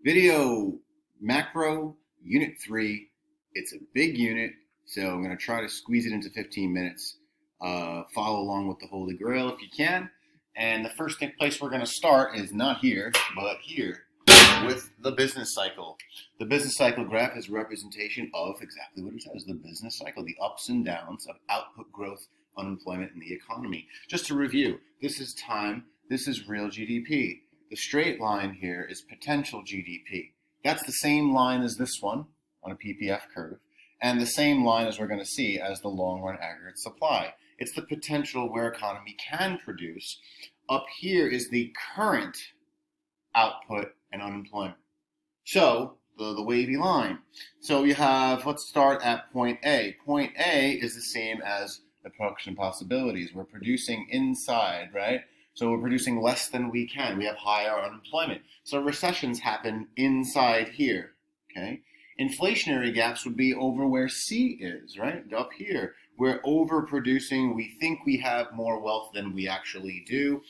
Video macro unit 3. It's a big unit, so I'm going to try to squeeze it into 15 minutes. Follow along with the Holy Grail if you can. And the first place we're going to start is not here, but here with the business cycle. The business cycle graph is a representation of exactly what it says, the business cycle, the ups and downs of output growth, unemployment, and the economy. Just to review, this is time, this is real GDP. The straight line here is potential GDP. That's the same line as this one on a PPF curve, and the same line as we're going to see as the long-run aggregate supply. It's the potential where economy can produce. Up here is the current output and unemployment. So the wavy line. So you have, let's start at point A. Point A is the same as the production possibilities. We're producing inside, right? So we're producing less than we can. We have higher unemployment. So recessions happen inside here, okay? Inflationary gaps would be over where C is, right? Up here. We're overproducing. We think we have more wealth than we actually do.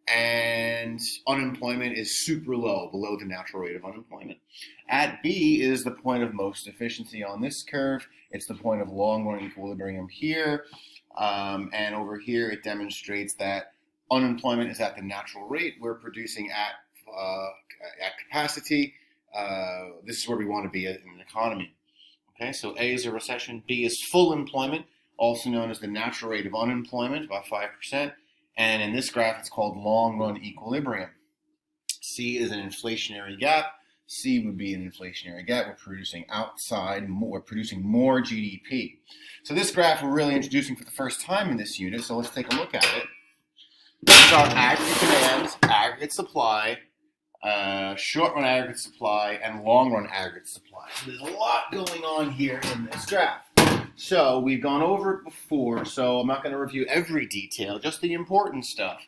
And unemployment is super low, below the natural rate of unemployment. At B is the point of most efficiency on this curve. It's the point of long-run equilibrium here. And over here, it demonstrates that unemployment is at the natural rate. We're producing at capacity. This is where we want to be in an economy. Okay, so A is a recession. B is full employment, also known as the natural rate of unemployment, about 5%. And in this graph, it's called long-run equilibrium. C is an inflationary gap. C would be an inflationary gap. We're producing we're producing more GDP. So this graph we're really introducing for the first time in this unit. So let's take a look at it. This is our aggregate demand, aggregate supply, short-run aggregate supply, and long-run aggregate supply. So there's a lot going on here in this graph. So we've gone over it before, so I'm not going to review every detail, just the important stuff.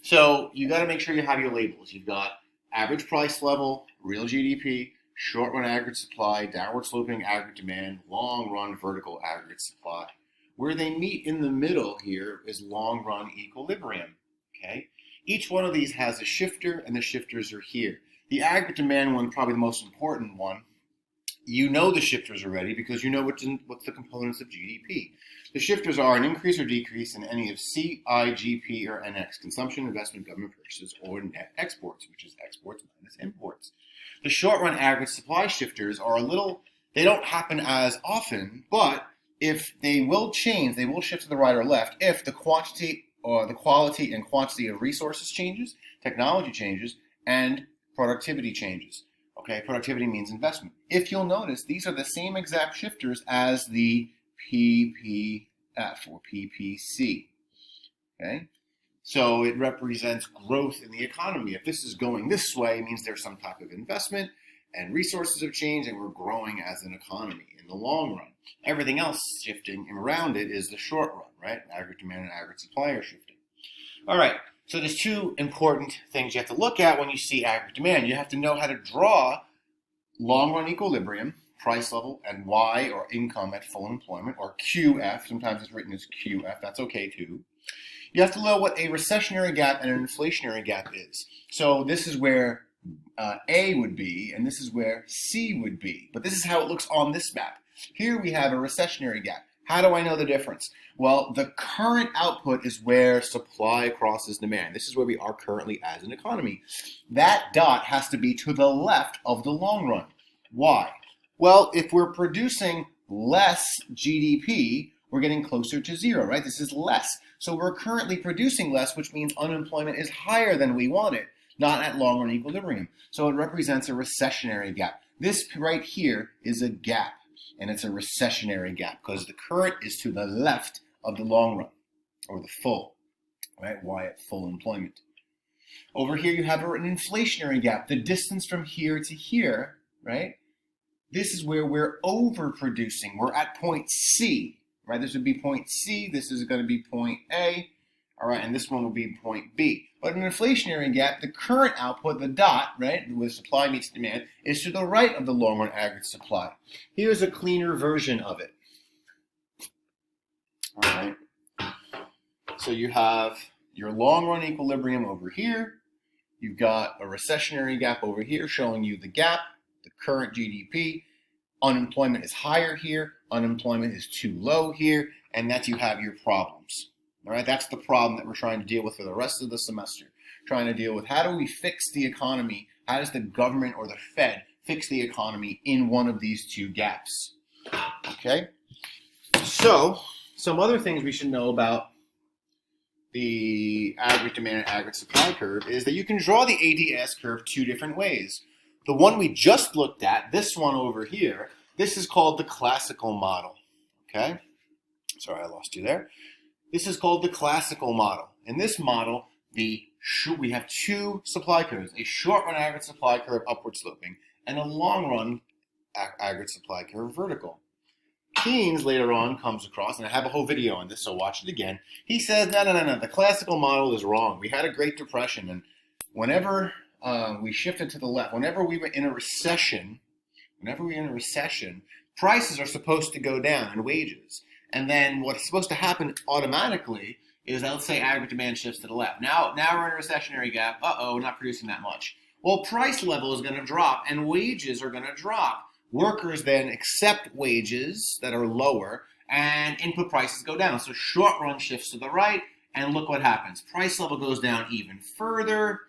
So you got to make sure you have your labels. You've got average price level, real GDP, short-run aggregate supply, downward-sloping aggregate demand, long-run vertical aggregate supply. Where they meet in the middle here is long-run equilibrium. Okay? Each one of these has a shifter, and the shifters are here. The aggregate demand one, probably the most important one. You know the shifters already because you know what's the components of GDP. The shifters are an increase or decrease in any of C, I, GP, or NX, consumption, investment, government purchases, or net exports, which is exports minus imports. The short-run aggregate supply shifters are they don't happen as often, but if they will change, they will shift to the right or left if the quantity or the quality and quantity of resources changes, technology changes, and productivity changes. Okay, productivity means investment. If you'll notice, these are the same exact shifters as the PPF or PPC. Okay, so it represents growth in the economy. If this is going this way, it means there's some type of investment and resources have changed and we're growing as an economy in the long run. Everything else shifting around it is the short run, right? Aggregate demand and aggregate supply are shifting. All right, so there's two important things you have to look at when you see aggregate demand. You have to know how to draw long-run equilibrium, price level, and Y, or income at full employment, or QF. Sometimes it's written as QF. That's okay too. You have to know what a recessionary gap and an inflationary gap is. So this is where A would be, and this is where C would be. But this is how it looks on this map. Here we have a recessionary gap. How do I know the difference? Well, the current output is where supply crosses demand. This is where we are currently as an economy. That dot has to be to the left of the long run. Why? Well, if we're producing less GDP, we're getting closer to zero, right? This is less. So we're currently producing less, which means unemployment is higher than we want it, not at long run equilibrium. So it represents a recessionary gap. This right here is a gap. And it's a recessionary gap because the current is to the left of the long run, or the full, right? Y at full employment. Over here you have an inflationary gap, the distance from here to here, right? This is where we're overproducing. We're at point C, right? This would be point C, this is going to be point A, all right, and this one will be point B. But in an inflationary gap, the current output, the dot, right, where supply meets demand, is to the right of the long-run aggregate supply. Here's a cleaner version of it. All right. So you have your long-run equilibrium over here. You've got a recessionary gap over here showing you the gap, the current GDP. Unemployment is higher here. Unemployment is too low here. And that's you have your problems. All right, that's the problem that we're trying to deal with for the rest of the semester. Trying to deal with how do we fix the economy? How does the government or the Fed fix the economy in one of these two gaps? Okay, so some other things we should know about the aggregate demand and aggregate supply curve is that you can draw the ADS curve two different ways. The one we just looked at, this one over here, this is called the classical model. Okay, sorry I lost you there. This is called the classical model. In this model, we have two supply curves, a short-run aggregate supply curve upward sloping and a long-run aggregate supply curve vertical. Keynes later on comes across, and I have a whole video on this, so watch it again. He says, no, the classical model is wrong. We had a Great Depression, and whenever we shifted to the left, whenever we were in a recession, prices are supposed to go down and wages. And then what's supposed to happen automatically is, let's say aggregate demand shifts to the left. Now we're in a recessionary gap. We're not producing that much. Well, price level is going to drop and wages are going to drop. Workers then accept wages that are lower and input prices go down. So short run shifts to the right, and look what happens. Price level goes down even further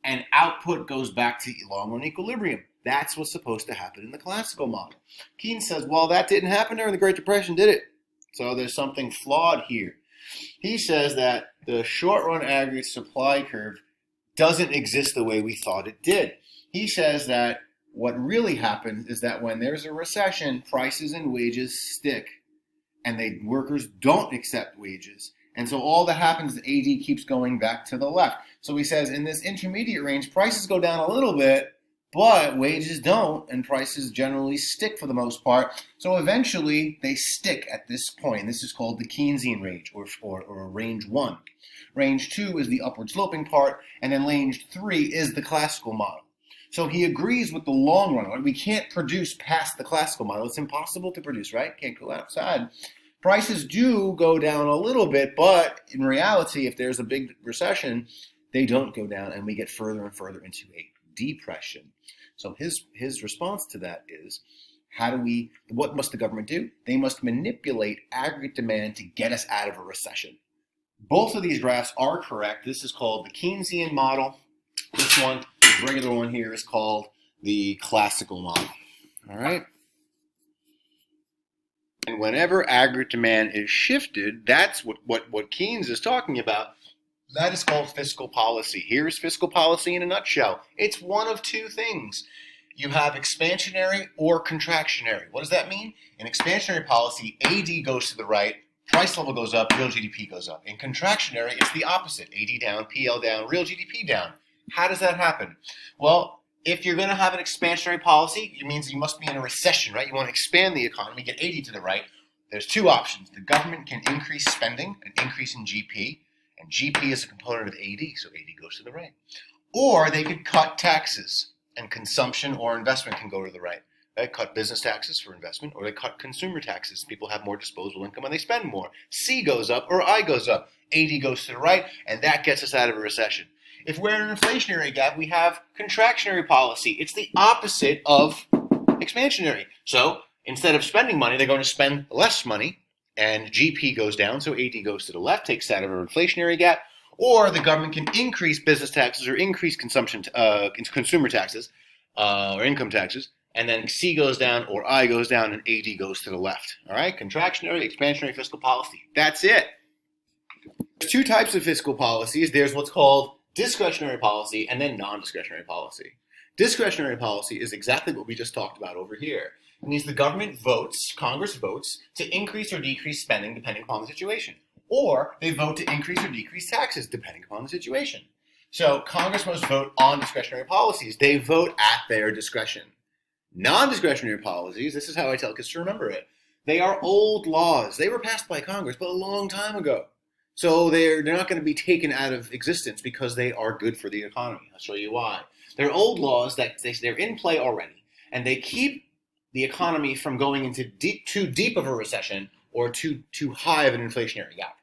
and output goes back to long run equilibrium. That's what's supposed to happen in the classical model. Keynes says, well, that didn't happen during the Great Depression, did it? So there's something flawed here. He says that the short-run aggregate supply curve doesn't exist the way we thought it did. He says that what really happens is that when there's a recession, prices and wages stick, and workers don't accept wages. And so all that happens is AD keeps going back to the left. So he says in this intermediate range, prices go down a little bit, but wages don't, and prices generally stick for the most part. So eventually, they stick at this point. This is called the Keynesian range, or range 1. Range 2 is the upward sloping part, and then range 3 is the classical model. So he agrees with the long run. Right? We can't produce past the classical model. It's impossible to produce, right? Can't go outside. Prices do go down a little bit, but in reality, if there's a big recession, they don't go down, and we get further and further into a depression. So his response to that is, what must the government do? They must manipulate aggregate demand to get us out of a recession. Both of these graphs are correct. This is called the Keynesian model. This one, the regular one here, is called the classical model. All right? And whenever aggregate demand is shifted, that's what Keynes is talking about. That is called fiscal policy. Here's fiscal policy in a nutshell. It's one of two things. You have expansionary or contractionary. What does that mean? In expansionary policy, AD goes to the right, price level goes up, real GDP goes up. In contractionary, it's the opposite. AD down, PL down, real GDP down. How does that happen? Well, if you're going to have an expansionary policy, it means you must be in a recession, right? You want to expand the economy, get AD to the right. There's two options. The government can increase spending, an increase in GP, and GP is a component of AD, so AD goes to the right. Or they could cut taxes, and consumption or investment can go to the right. They cut business taxes for investment, or they cut consumer taxes. People have more disposable income and they spend more. C goes up or I goes up. AD goes to the right, and that gets us out of a recession. If we're in an inflationary gap, we have contractionary policy. It's the opposite of expansionary. So instead of spending money, they're going to spend less money, and GP goes down, so AD goes to the left, takes out of an inflationary gap. Or the government can increase business taxes or increase consumer taxes or income taxes, and then C goes down or I goes down and AD goes to the left. All right, contractionary, expansionary fiscal policy. That's it. There's two types of fiscal policies. There's what's called discretionary policy and then non-discretionary policy. Discretionary policy is exactly what we just talked about over here. It means the government votes, Congress votes, to increase or decrease spending depending upon the situation. Or they vote to increase or decrease taxes depending upon the situation. So Congress must vote on discretionary policies. They vote at their discretion. Non-discretionary policies, this is how I tell kids to remember it. They are old laws. They were passed by Congress, but a long time ago. So they're not going to be taken out of existence because they are good for the economy. I'll show you why. They're old laws that they're in play already, and they keep the economy from going into too deep of a recession or too high of an inflationary gap.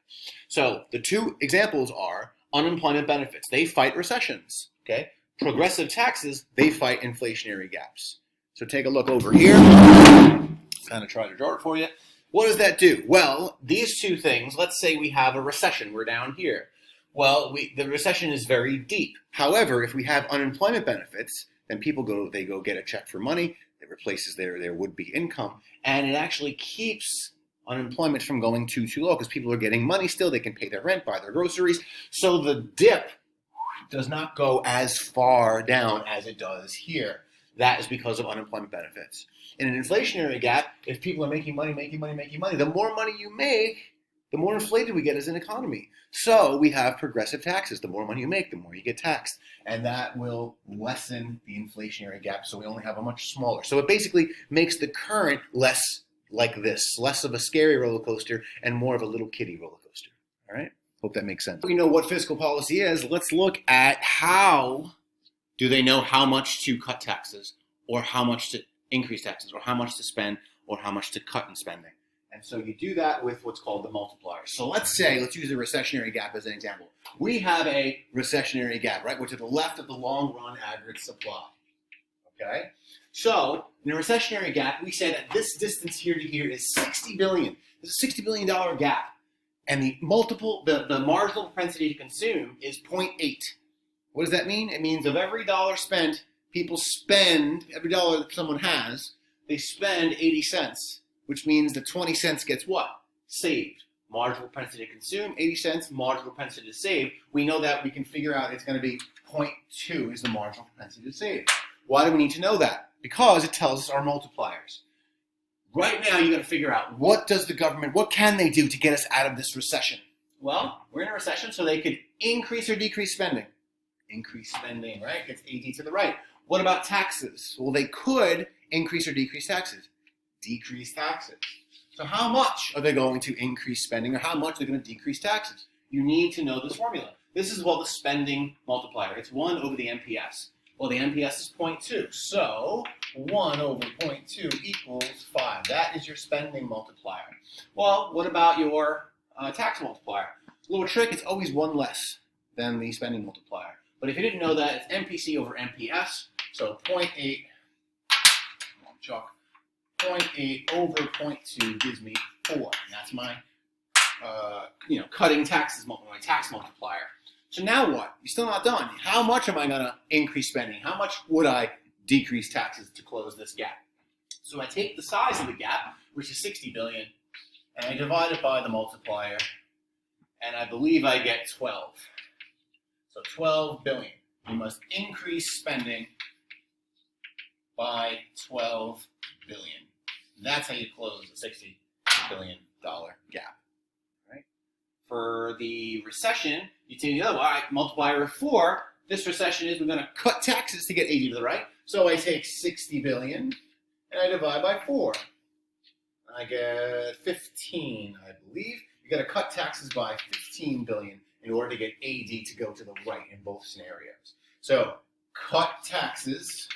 So the two examples are unemployment benefits. They fight recessions. Okay, progressive taxes, they fight inflationary gaps. So take a look over here. Kind of try to draw it for you. What does that do? Well, these two things, let's say we have a recession. We're down here. Well, the recession is very deep. However, if we have unemployment benefits, then people go get a check for money. It replaces their would-be income, and it actually keeps unemployment from going too low because people are getting money still. They can pay their rent, buy their groceries. So the dip does not go as far down as it does here. That is because of unemployment benefits. In an inflationary gap, if people are making money, the more money you make, the more inflated we get as an economy. So we have progressive taxes. The more money you make, the more you get taxed. And that will lessen the inflationary gap, so we only have a much smaller. So it basically makes the current less like this, less of a scary roller coaster and more of a little kiddie roller coaster. All right? Hope that makes sense. We know what fiscal policy is. Let's look at how do they know how much to cut taxes or how much to increase taxes or how much to spend or how much to cut in spending. And so you do that with what's called the multiplier. So let's use a recessionary gap as an example. We have a recessionary gap, right? We're to the left of the long run average supply. Okay? So in a recessionary gap, we say that this distance here to here is 60 billion. There's a $60 billion gap. And the marginal propensity to consume is 0.8. What does that mean? It means of every dollar spent, people spend, every dollar that someone has, they spend 80 cents. Which means that 20 cents gets what? Saved. Marginal propensity to consume, 80 cents, marginal propensity to save. We know that we can figure out it's going to be 0.2 is the marginal propensity to save. Why do we need to know that? Because it tells us our multipliers. Right now, you got to figure out what can they do to get us out of this recession? Well, we're in a recession, so they could increase or decrease spending. Increase spending, right? Gets AD to the right. What about taxes? Well, they could increase or decrease taxes. Decrease taxes. So how much are they going to increase spending or how much they're going to decrease taxes? You need to know this formula. This is called the spending multiplier. It's 1 over the MPS. Well, the MPS is 0.2. So 1 over 0.2 equals 5. That is your spending multiplier. Well, what about your tax multiplier? A little trick, it's always 1 less than the spending multiplier. But if you didn't know that, it's MPC over MPS. So 0.8, chalk. 0.8 over 0.2 gives me 4. And that's my, cutting taxes multiplier, my tax multiplier. So now what? You're still not done. How much am I going to increase spending? How much would I decrease taxes to close this gap? So I take the size of the gap, which is 60 billion, and I divide it by the multiplier, and I believe I get 12. So 12 billion. You must increase spending by 12 billion. That's how you close a $60 billion gap. Right? For the recession, you take the other one, multiplier of 4. This recession is we're going to cut taxes to get 80 to the right. So I take 60 billion and I divide by 4. I get 15, I believe. You got to cut taxes by 15 billion in order to get AD to go to the right in both scenarios. So cut taxes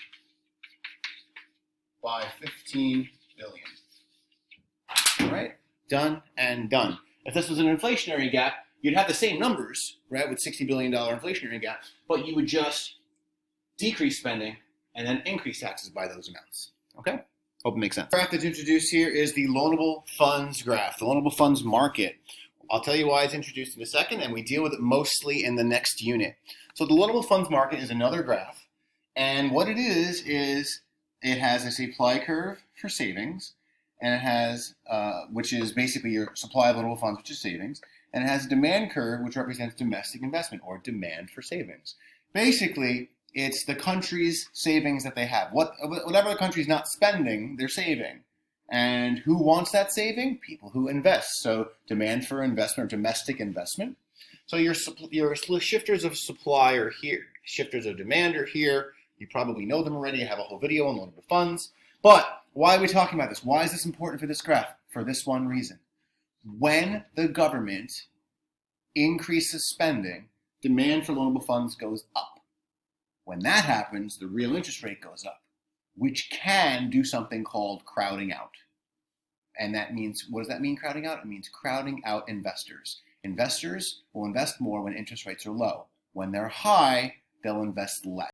by 15 billion. All right, done and done. If this was an inflationary gap, you'd have the same numbers, right, with $60 billion inflationary gap, but you would just decrease spending and then increase taxes by those amounts. Okay? Hope it makes sense. The graph that's introduced here is the loanable funds graph, the loanable funds market. I'll tell you why it's introduced in a second, and we deal with it mostly in the next unit. So the loanable funds market is another graph, and what it is it has a supply curve for savings, and it has, which is basically your supply of loanable funds, which is savings, and it has a demand curve, which represents domestic investment or demand for savings. Basically, it's the country's savings that they have. Whatever the country's not spending, they're saving. And who wants that saving? People who invest. So demand for investment or domestic investment. So your shifters of supply are here. Shifters of demand are here. You probably know them already. I have a whole video on loanable funds. But why are we talking about this? Why is this important for this graph? For this one reason. When the government increases spending, demand for loanable funds goes up. When that happens, the real interest rate goes up, which can do something called crowding out. And that means, what does that mean, crowding out? It means crowding out investors. Investors will invest more when interest rates are low. When they're high, they'll invest less.